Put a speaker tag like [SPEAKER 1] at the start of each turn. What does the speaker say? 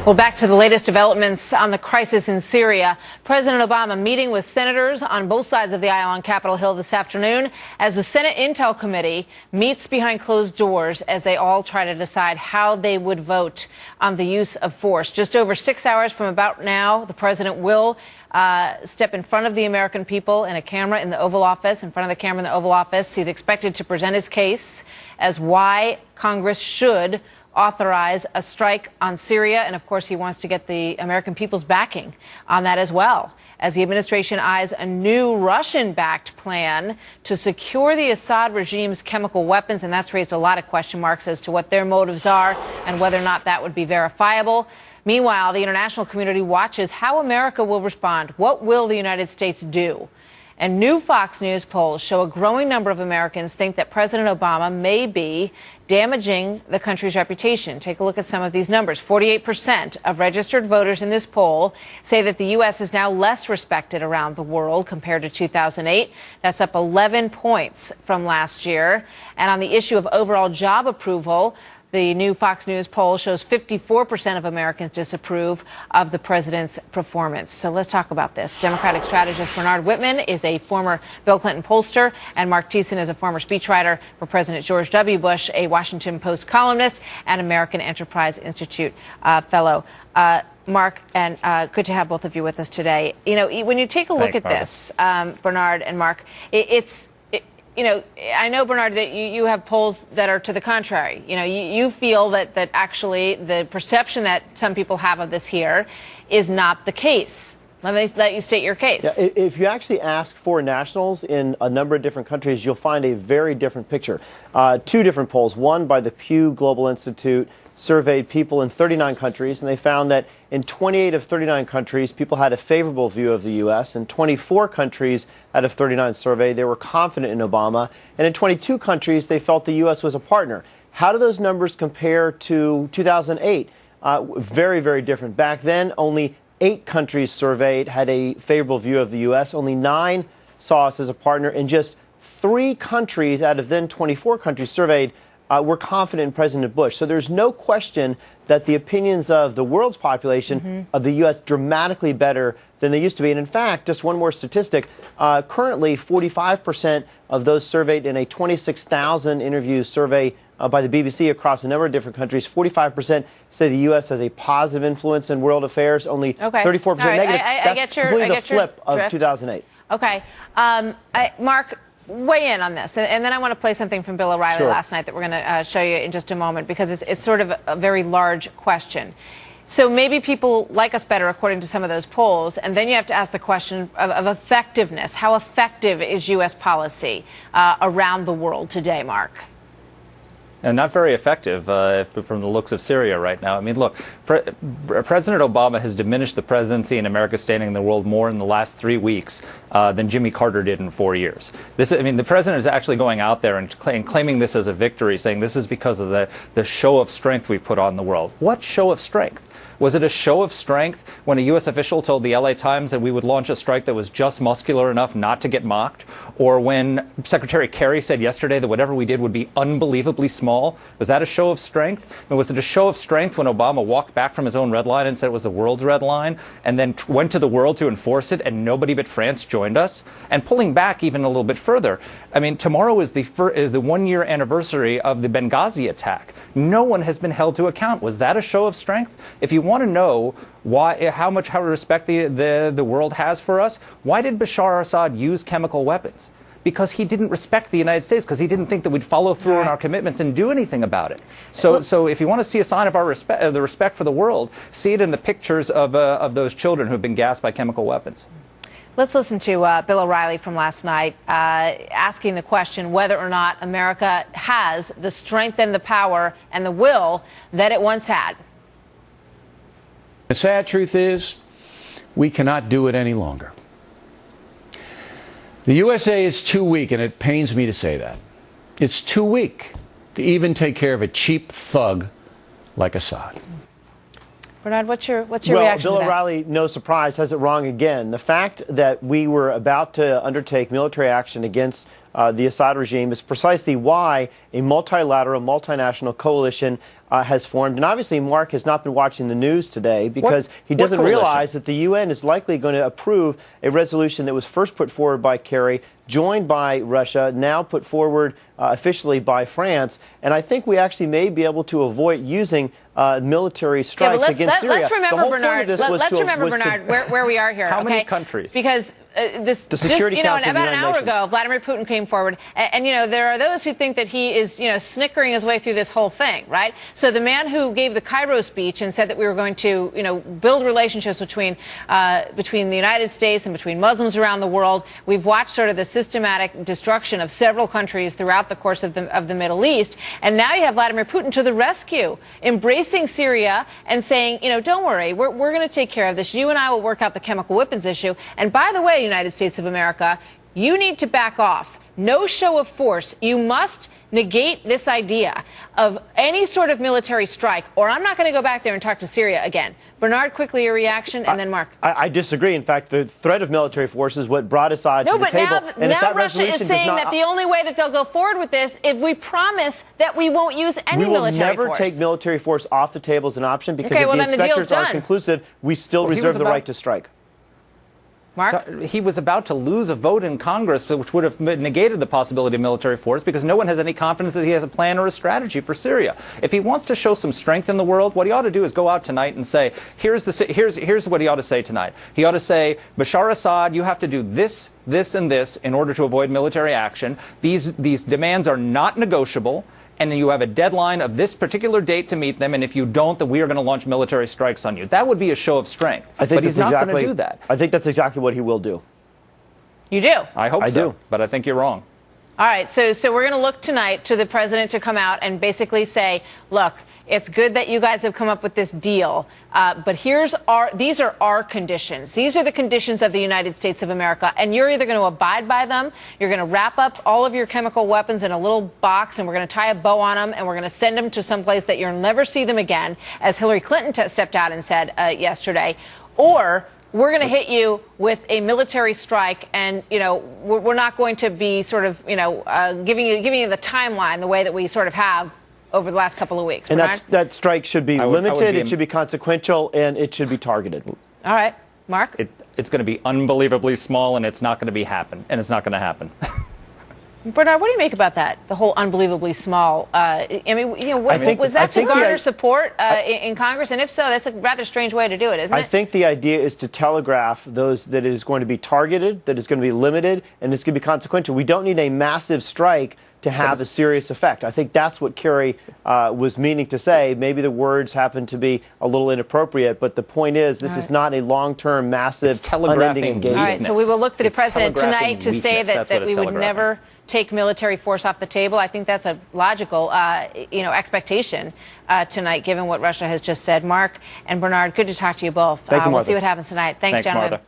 [SPEAKER 1] Well, back to the latest developments on the crisis in Syria. President Obama meeting with senators on both sides of the aisle on Capitol Hill this afternoon as the Senate Intel Committee meets behind closed doors as they all try to decide how they would vote on the use of force. Just over 6 hours from about now, the president will step in front of the American people in a camera in the Oval Office, in front of the camera in the Oval Office. He's expected to present his case as why Congress should authorize a strike on Syria. And of course, he wants to get the American people's backing on that as well, as the administration eyes a new Russian-backed plan to secure the Assad regime's chemical weapons. And that's raised a lot of question marks as to what their motives are and whether or not that would be verifiable. Meanwhile, the international community watches how America will respond. What will the United States do? And new Fox News polls show a growing number of Americans think that President Obama may be damaging the country's reputation. Take a look at some of these numbers. 48% of registered voters in this poll say that the U.S. is now less respected around the world compared to 2008. That's up 11 points from last year. And on the issue of overall job approval, the new Fox News poll shows 54% of Americans disapprove of the president's performance. So let's talk about this. Democratic strategist Bernard Whitman is a former Bill Clinton pollster, and Mark Thiessen is a former speechwriter for President George W. Bush, a Washington Post columnist and American Enterprise Institute fellow. Mark, and good to have both of you with us today. You know, when you take a look at this, Bernard and Mark, you know, I know, Bernard, that you have polls that are to the contrary. You know, you feel that actually the perception that some people have of this here is not the case. Let me let you state your case.
[SPEAKER 2] Yeah, if you actually ask foreign nationals in a number of different countries, you'll find a very different picture. Two different polls, one by the Pew Global Institute, surveyed people in 39 countries, and they found that in 28 of 39 countries, people had a favorable view of the U.S. In 24 countries out of 39 surveyed, they were confident in Obama. And in 22 countries, they felt the U.S. was a partner. How do those numbers compare to 2008? Very, very different. Back then, only 8 countries surveyed had a favorable view of the U.S. Only 9 saw us as a partner, and just 3 countries out of then 24 countries surveyed were confident in President Bush. So there's no question that the opinions of the world's population of the U.S. dramatically better than they used to be. And in fact, just one more statistic, currently 45% of those surveyed in a 26,000 interview survey by the BBC across a number of different countries, 45% say the U.S. has a positive influence in world affairs, only 34% negative. That's completely the flip of 2008.
[SPEAKER 1] Okay. Mark, weigh in on this, and then I want to play something from Bill O'Reilly last night that we're going to show you in just a moment, because it's sort of a very large question. So maybe people like us better according to some of those polls, and then you have to ask the question of effectiveness. How effective is U.S. policy around the world today, Mark?
[SPEAKER 3] And not very effective from the looks of Syria right now. I mean, look, President Obama has diminished the presidency and America's standing in the world more in the last 3 weeks than Jimmy Carter did in 4 years. I mean, the president is actually going out there and claiming this as a victory, saying this is because of the show of strength we put on the world. What show of strength? Was it a show of strength when a U.S. official told the L.A. Times that we would launch a strike that was just muscular enough not to get mocked? Or when Secretary Kerry said yesterday that whatever we did would be unbelievably small? Was that a show of strength? And was it a show of strength when Obama walked back from his own red line and said it was the world's red line, and then went to the world to enforce it, and nobody but France joined us? And pulling back even a little bit further, I mean, tomorrow is the 1-year anniversary of the Benghazi attack. No one has been held to account. Was that a show of strength? If you want to know how much respect the world has for us, why did Bashar Assad use chemical weapons? Because he didn't respect the United States, because he didn't think that we'd follow through on our commitments and do anything about it. So if you want to see a sign of our respect, the respect for the world, see it in the pictures of those children who've been gassed by chemical weapons.
[SPEAKER 1] Let's listen to Bill O'Reilly from last night asking the question whether or not America has the strength and the power and the will that it once had.
[SPEAKER 4] The sad truth is we cannot do it any longer. The USA is too weak, and it pains me to say that. It's too weak to even take care of a cheap thug like Assad.
[SPEAKER 1] Bernard, what's your reaction to that?
[SPEAKER 2] Bill O'Reilly, no surprise, has it wrong again. The fact that we were about to undertake military action against the Assad regime is precisely why a multilateral, multinational coalition has formed. And obviously, Mark has not been watching the news today because he doesn't realize that the UN is likely going to approve a resolution that was first put forward by Kerry, joined by Russia, now put forward officially by France. And I think we actually may be able to avoid using military strikes against Syria.
[SPEAKER 1] Let's remember, Bernard, where we are here.
[SPEAKER 3] How many countries?
[SPEAKER 1] Because the Security Council, about an hour ago, Vladimir Putin came forward, and there are those who think that he is, snickering his way through this whole thing, right? So the man who gave the Cairo speech and said that we were going to, build relationships between the United States and between Muslims around the world. We've watched sort of the systematic destruction of several countries throughout the course of the Middle East, and now you have Vladimir Putin to the rescue, embracing Syria and saying, don't worry, we're going to take care of this. You and I will work out the chemical weapons issue. And by the way, United States of America, you need to back off. No show of force. You must negate this idea of any sort of military strike, or I'm not going to go back there and talk to Syria again. Bernard, quickly your reaction, and then Mark.
[SPEAKER 2] I disagree. In fact, the threat of military force is what brought Assad to the table.
[SPEAKER 1] No, but now Russia is saying that the only way that they'll go forward with this if we promise that we won't use any military force.
[SPEAKER 2] We will never take military force off the table as an option because if the inspectors aren't conclusive, we still reserve the right to strike.
[SPEAKER 1] Mark?
[SPEAKER 3] He was about to lose a vote in Congress, which would have negated the possibility of military force because no one has any confidence that he has a plan or a strategy for Syria. If he wants to show some strength in the world, what he ought to do is go out tonight and say, here's what he ought to say tonight. He ought to say, Bashar Assad, you have to do this, this, and this in order to avoid military action. These demands are not negotiable. And then you have a deadline of this particular date to meet them, and if you don't, then we are going to launch military strikes on you. That would be a show of strength. But he's not going to do that.
[SPEAKER 2] I think that's exactly what he will do.
[SPEAKER 1] You do?
[SPEAKER 3] I hope so, but I think you're wrong.
[SPEAKER 1] All right, so we're going to look tonight to the president to come out and basically say, look, it's good that you guys have come up with this deal, but these are our conditions. These are the conditions of the United States of America, and you're either going to abide by them, you're going to wrap up all of your chemical weapons in a little box, and we're going to tie a bow on them, and we're going to send them to some place that you'll never see them again, as Hillary Clinton stepped out and said yesterday, or we're going to hit you with a military strike, and we're not going to be sort of giving you the timeline the way that we sort of have over the last couple of weeks.
[SPEAKER 2] And that strike should be limited, it should be consequential, and it should be targeted.
[SPEAKER 1] All right, Mark.
[SPEAKER 3] It's going to be unbelievably small, and it's not going to happen.
[SPEAKER 1] Bernard, what do you make about that? The whole unbelievably small. I mean, was that to garner support in Congress? And if so, that's a rather strange way to do it, isn't it?
[SPEAKER 2] I think the idea is to telegraph that it is going to be targeted, that it's going to be limited, and it's going to be consequential. We don't need a massive strike to have a serious effect. I think that's what Kerry was meaning to say. Maybe the words happen to be a little inappropriate, but the point is this is not a long-term, massive, unending engagement.
[SPEAKER 1] All right, so we will look for the president tonight to say that we would never take military force off the table. I think that's a logical, expectation tonight, given what Russia has just said. Mark and Bernard, good to talk to you both.
[SPEAKER 2] Thank you,
[SPEAKER 1] we'll see what happens tonight. Thanks, gentlemen.
[SPEAKER 3] Martha.